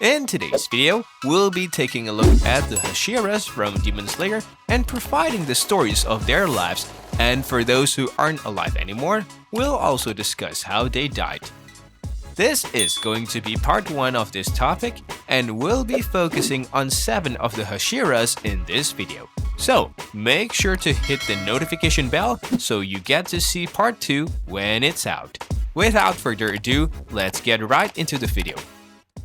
In today's video, we'll be taking a look at the Hashiras from Demon Slayer and providing the stories of their lives, and for those who aren't alive anymore, we'll also discuss how they died. This is going to be part 1 of this topic, and we'll be focusing on 7 of the Hashiras in this video. So, make sure to hit the notification bell so you get to see part 2 when it's out. Without further ado, let's get right into the video.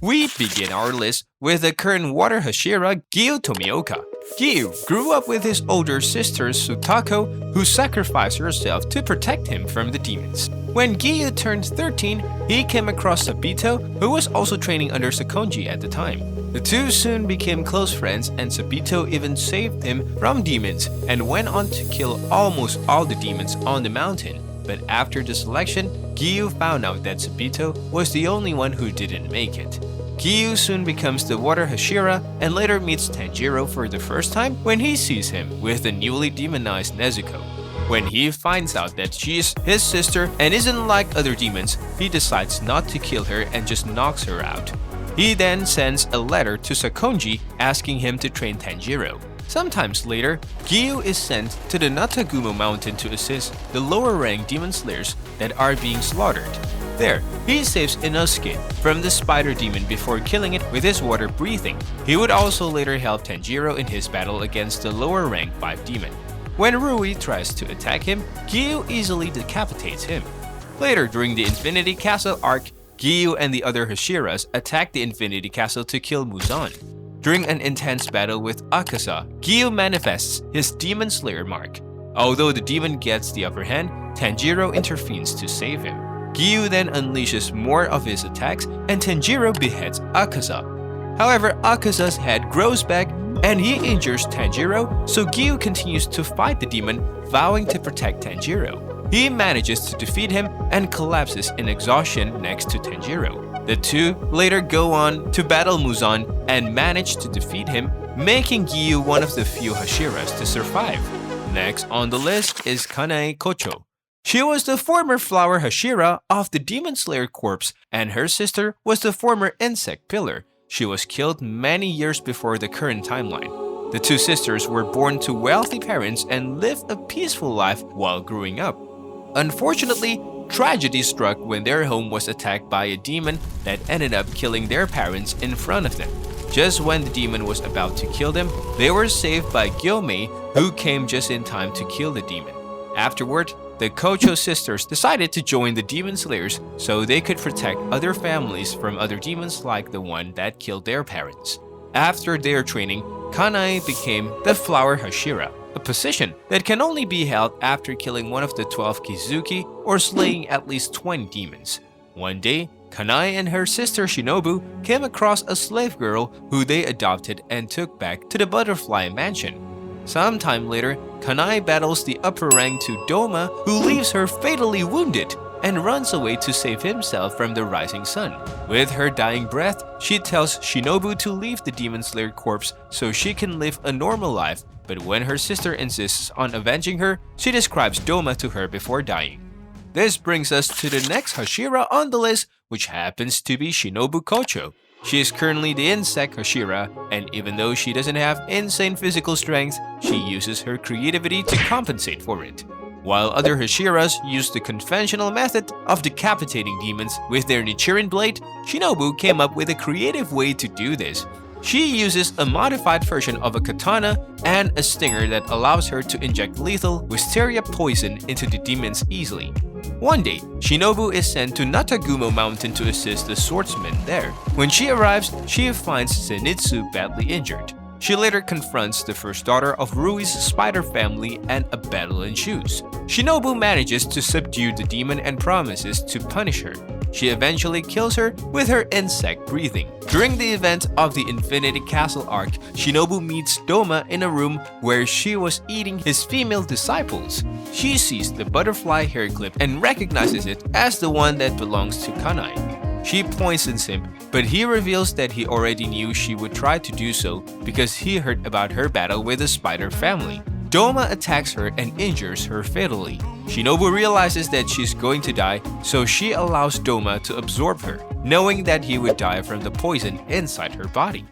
We begin our list with the current water Hashira, Giyu Tomioka. Giyu grew up with his older sister Sutako, who sacrificed herself to protect him from the demons. When Giyu turned 13, he came across Sabito, who was also training under Sakonji at the time. The two soon became close friends, and Sabito even saved him from demons and went on to kill almost all the demons on the mountain. But after the selection, Giyu found out that Sabito was the only one who didn't make it. Giyu soon becomes the water Hashira and later meets Tanjiro for the first time when he sees him with the newly demonized Nezuko. When he finds out that she is his sister and isn't like other demons, he decides not to kill her and just knocks her out. He then sends a letter to Sakonji asking him to train Tanjiro. Sometimes later, Giyu is sent to the Natagumo mountain to assist the lower rank demon slayers that are being slaughtered. There, he saves Inosuke from the spider demon before killing it with his water breathing. He would also later help Tanjiro in his battle against the lower rank 5 demon. When Rui tries to attack him, Giyu easily decapitates him. Later during the Infinity Castle arc, Giyu and the other Hashiras attack the Infinity Castle to kill Muzan. During an intense battle with Akaza, Giyu manifests his Demon Slayer mark. Although the demon gets the upper hand, Tanjiro intervenes to save him. Giyu then unleashes more of his attacks and Tanjiro beheads Akaza. However, Akaza's head grows back and he injures Tanjiro, so Giyu continues to fight the demon, vowing to protect Tanjiro. He manages to defeat him and collapses in exhaustion next to Tanjiro. The two later go on to battle Muzan and manage to defeat him, making Giyu one of the few Hashiras to survive. Next on the list is Kanae Kocho. She was the former flower Hashira of the Demon Slayer Corps, and her sister was the former insect pillar. She was killed many years before the current timeline. The two sisters were born to wealthy parents and lived a peaceful life while growing up. Unfortunately, tragedy struck when their home was attacked by a demon that ended up killing their parents in front of them. Just when the demon was about to kill them, they were saved by Gyomei, who came just in time to kill the demon. Afterward, the Kocho sisters decided to join the Demon Slayers so they could protect other families from other demons like the one that killed their parents. After their training, Kanae became the Flower Hashira, a position that can only be held after killing one of the 12 Kizuki or slaying at least 20 demons. One day, Kanae and her sister Shinobu came across a slave girl who they adopted and took back to the Butterfly Mansion. Sometime later, Kanae battles the upper rank to Doma, who leaves her fatally wounded and runs away to save himself from the rising sun. With her dying breath, she tells Shinobu to leave the Demon Slayer corpse so she can live a normal life, but when her sister insists on avenging her, she describes Doma to her before dying. This brings us to the next Hashira on the list, which happens to be Shinobu Kocho. She is currently the insect Hashira, and even though she doesn't have insane physical strength, she uses her creativity to compensate for it. While other Hashiras use the conventional method of decapitating demons with their Nichiren blade, Shinobu came up with a creative way to do this. She uses a modified version of a katana and a stinger that allows her to inject lethal wisteria poison into the demons easily. One day, Shinobu is sent to Natagumo mountain to assist the swordsman there. When she arrives, she finds Zenitsu badly injured. She later confronts the first daughter of Rui's spider family and a battle ensues. Shinobu manages to subdue the demon and promises to punish her. She eventually kills her with her insect breathing. During the event of the Infinity Castle arc, Shinobu meets Doma in a room where she was eating his female disciples. She sees the butterfly hair clip and recognizes it as the one that belongs to Kanae. She poisons him, but he reveals that he already knew she would try to do so because he heard about her battle with the spider family. Doma attacks her and injures her fatally. Shinobu realizes that she's going to die, so she allows Doma to absorb her. knowing that he would die from the poison inside her body.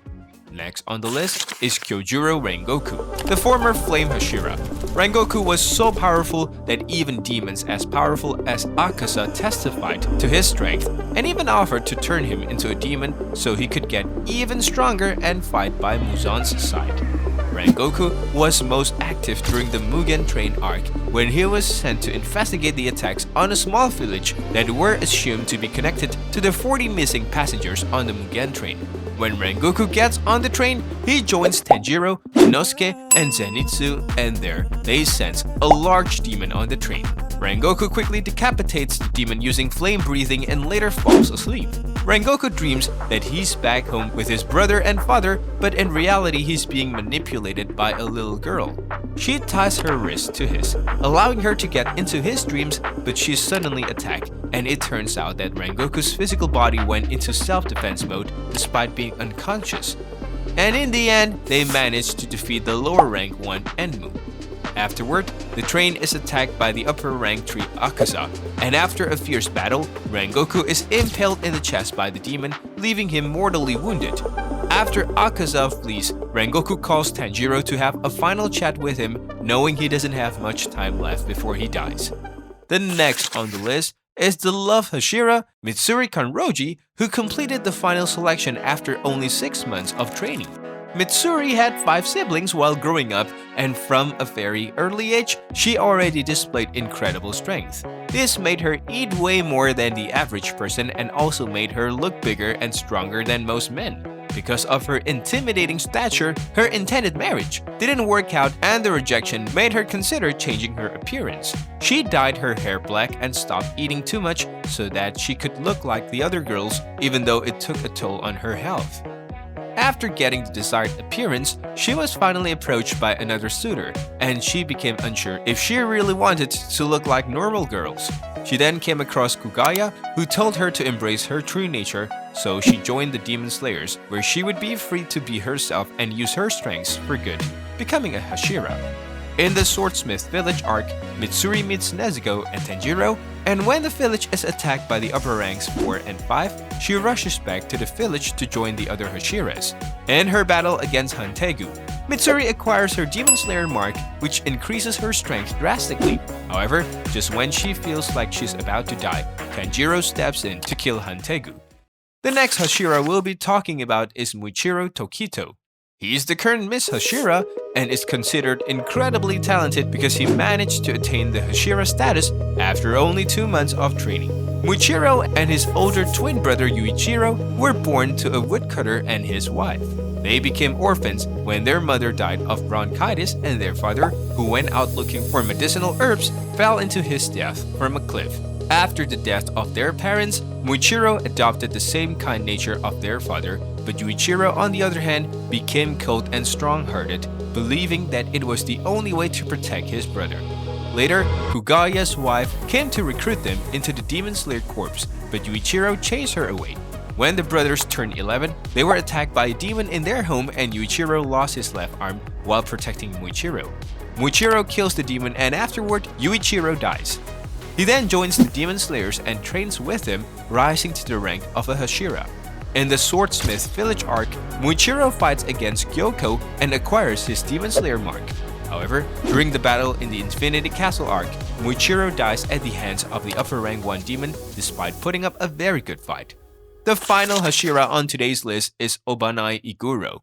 Next on the list is Kyojuro Rengoku, the former Flame Hashira. Rengoku was so powerful that even demons as powerful as Akaza testified to his strength and even offered to turn him into a demon so he could get even stronger and fight by Muzan's side. Rengoku was most active during the Mugen Train arc when he was sent to investigate the attacks on a small village that were assumed to be connected to the 40 missing passengers on the Mugen Train. When Rengoku gets on the train, he joins Tanjiro, Inosuke, and Zenitsu, and there they sense a large demon on the train. Rengoku quickly decapitates the demon using flame breathing and later falls asleep. Rengoku dreams that he's back home with his brother and father, but in reality he's being manipulated by a little girl. She ties her wrist to his, allowing her to get into his dreams, but she's suddenly attacked, and it turns out that Rengoku's physical body went into self-defense mode despite being unconscious. And in the end, they manage to defeat the lower rank one Enmu. Afterward, the train is attacked by the upper rank tree Akaza, and after a fierce battle, Rengoku is impaled in the chest by the demon, leaving him mortally wounded. After Akaza flees, Rengoku calls Tanjiro to have a final chat with him, knowing he doesn't have much time left before he dies. The next on the list is the love Hashira, Mitsuri Kanroji, who completed the final selection after only 6 months of training. Mitsuri had 5 siblings while growing up, and from a very early age, she already displayed incredible strength. This made her eat way more than the average person and also made her look bigger and stronger than most men. Because of her intimidating stature, her intended marriage didn't work out and the rejection made her consider changing her appearance. She dyed her hair black and stopped eating too much so that she could look like the other girls, even though it took a toll on her health. After getting the desired appearance, she was finally approached by another suitor, and she became unsure if she really wanted to look like normal girls. She then came across Kugaya, who told her to embrace her true nature, so she joined the Demon Slayers, where she would be free to be herself and use her strengths for good, becoming a Hashira. In the Swordsmith Village arc, Mitsuri meets Nezuko and Tanjiro, and when the village is attacked by the upper ranks 4 and 5, she rushes back to the village to join the other Hashiras. In her battle against Hantegu, Mitsuri acquires her Demon Slayer mark, which increases her strength drastically. However, just when she feels like she's about to die, Tanjiro steps in to kill Hantegu. The next Hashira we'll be talking about is Muichiro Tokito. He is the current Miss Hashira and is considered incredibly talented because he managed to attain the Hashira status after only 2 months of training. Muichiro and his older twin brother Yuichiro were born to a woodcutter and his wife. They became orphans when their mother died of bronchitis and their father, who went out looking for medicinal herbs, fell into his death from a cliff. After the death of their parents, Muichiro adopted the same kind nature of their father, but Yuichiro, on the other hand, became cold and strong-hearted, believing that it was the only way to protect his brother. Later, Kugaya's wife came to recruit them into the Demon Slayer Corps, but Yuichiro chased her away. When the brothers turned 11, they were attacked by a demon in their home and Yuichiro lost his left arm while protecting Muichiro. Muichiro kills the demon and afterward, Yuichiro dies. He then joins the Demon Slayers and trains with them, rising to the rank of a Hashira. In the Swordsmith Village arc, Muichiro fights against Gyoko and acquires his Demon Slayer mark. However, during the battle in the Infinity Castle arc, Muichiro dies at the hands of the upper rank 1 demon despite putting up a very good fight. The final Hashira on today's list is Obanai Iguro.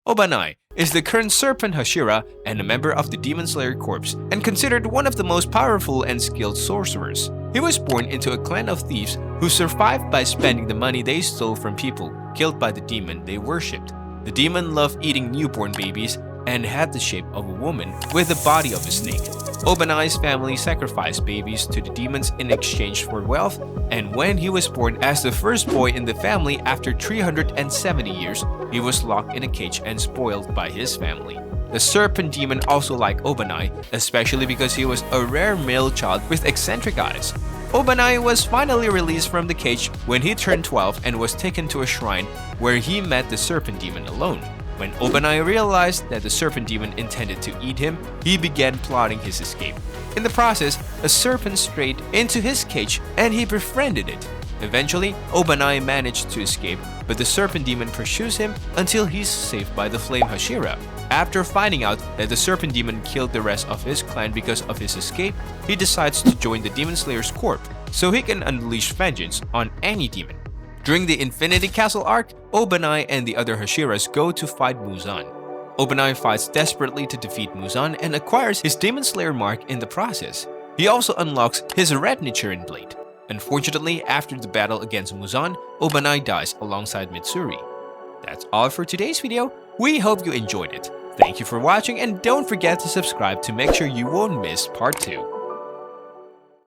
Obanai is the current Serpent Hashira and a member of the Demon Slayer Corps and considered one of the most powerful and skilled sorcerers. He was born into a clan of thieves who survived by spending the money they stole from people killed by the demon they worshipped. The demon loved eating newborn babies and had the shape of a woman with the body of a snake. Obanai's family sacrificed babies to the demons in exchange for wealth, and when he was born as the first boy in the family after 370 years, he was locked in a cage and spoiled by his family. The serpent demon also liked Obanai, especially because he was a rare male child with eccentric eyes. Obanai was finally released from the cage when he turned 12 and was taken to a shrine where he met the serpent demon alone. When Obanai realized that the serpent demon intended to eat him, he began plotting his escape. In the process, a serpent strayed into his cage and he befriended it. Eventually, Obanai managed to escape, but the Serpent Demon pursues him until he's saved by the Flame Hashira. After finding out that the Serpent Demon killed the rest of his clan because of his escape, he decides to join the Demon Slayer's corps so he can unleash vengeance on any demon. During the Infinity Castle arc, Obanai and the other Hashiras go to fight Muzan. Obanai fights desperately to defeat Muzan and acquires his Demon Slayer mark in the process. He also unlocks his Red Nichiren blade. Unfortunately, after the battle against Muzan, Obanai dies alongside Mitsuri. That's all for today's video. We hope you enjoyed it. Thank you for watching and don't forget to subscribe to make sure you won't miss part 2.